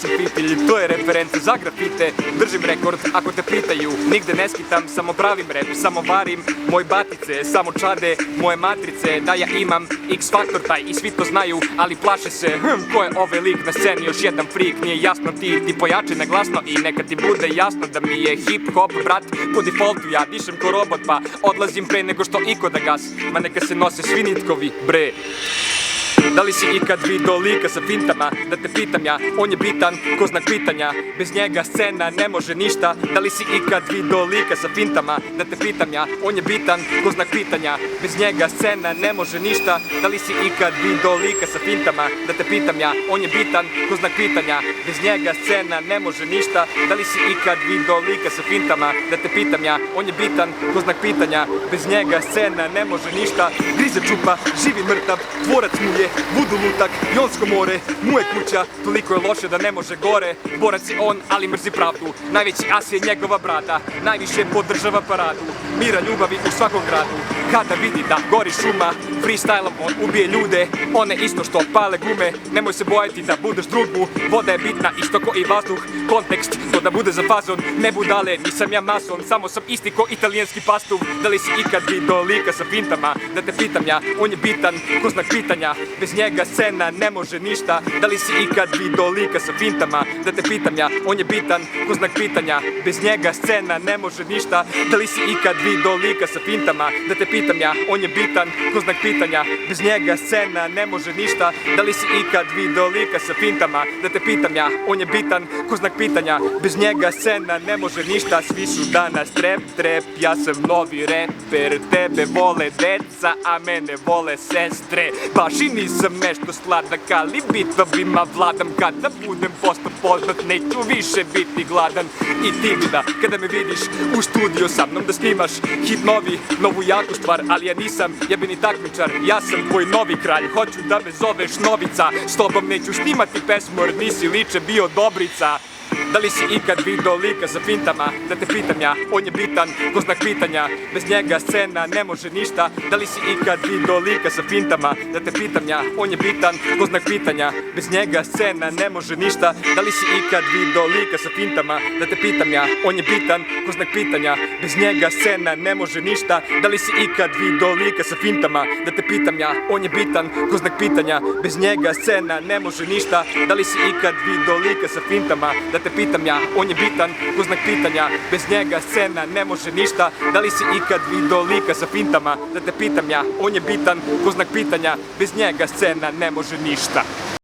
sam fitilj, to je referenca za grafite. Držim rekord ako te pitaju, nigde ne skitam, samo pravim rap, samo varim moj batice, samo čade moje matrice. Da ja imam X faktor taj i svi to znaju, ali plaše se, ko je ovaj lik na sceni, još jedan freak. Nije jasno, ti pojači na glasno i neka ti bude jasno da mi je hip hop brat po defaultu. Ja dišem ko robot pa odlazim pre nego što iko da gas, ma neka se nose svi nitkovi, bre. Da li si ikad video lika sa fintama? Da te pitam ja, on je bitan ko znak pitanja, bez njega scena ne može ništa. Da li si ikad video lika sa fintama? Da te pitam ja, on je bitan ko znak pitanja, bez njega scena ne može ništa. Da li si ikad video lika sa fintama? Da te pitam ja, on je bitan ko znak pitanja, bez njega scena ne može ništa. Da li si ikad video lika sa fintama? Da te pitam ja, on je bitan ko znak pitanja, bez njega scena ne može ništa. Grize čupa, živi mrtav, tvorac mu je Vudu lutak, Jonsko more, mu je kuća, toliko je loše da ne može gore. Borac je on, ali mrzi pravdu, najveći as je njegova brata, najviše podržava paradu, mira ljubavi u svakom gradu. Kada vidi da gori šuma, freestylom on ubije ljude, one isto što pale gume. Nemoj se bojati da budeš drug mu, voda je bitna isto ko i vazduh. Kontekst, to da bude za fazon, ne budale, nisam ja mason, samo sam isti ko italijanski pastuv. Da li si ikad video lika sa fintama? Da te pitam ja, on je bitan ko znak pitanja, bez njega scena ne može ništa. Da li si ikad video lika sa fintama? Da te pitam ja, on je bitan ko znak pitanja, bez njega scena ne može ništa. Da li si ikad video lika sa fintama? Da te pitam ja, on je bitan ko znak pitanja, bez njega scena ne može ništa. Da li si ikad video lika sa fintama? Da te pitam ja, on je bitan ko znak pitanja, bez njega scena ne može ništa. Svi su danas trep, ja sam novi reper. Tebe vole deca, a mene vole sestre. Baš i nisam nešto sladak, ali bitovima vladam. Kada budem postao poznat, neću više biti gladan. I ti mi da, kada me vidiš u studio sa mnom da snimaš hit novi, novu jaku stvar, ali ja nisam jebeni takmičar, ja sam tvoj novi kralj. Hoću da me zoveš Novica, s tobom neću snimati pesmu jer nisi liče bio Dobrica. Da li si ikad video lika sa fintama? Da te pitam ja, on je bitan ko znak pitanja, bez njega scena ne može ništa. Da li si ikad video lika sa fintama? Da te pitam ja, on je bitan ko znak pitanja, bez njega scena ne može ništa. Da li si ikad video lika sa fintama? Da te pitam ja, on je bitan ko znak pitanja, bez njega scena ne može ništa. Da li si ikad video lika sa fintama? Da te pitam ja, on je bitan ko znak pitanja, bez njega scena ne može ništa. Da li si ikad video lika sa fintama? Da te pitam ja, on je bitan ko znak pitanja, bez njega scena ne može ništa. Da li si ikad video lika sa fintama? Da te pitam ja, on je bitan ko znak pitanja, bez njega scena ne može ništa.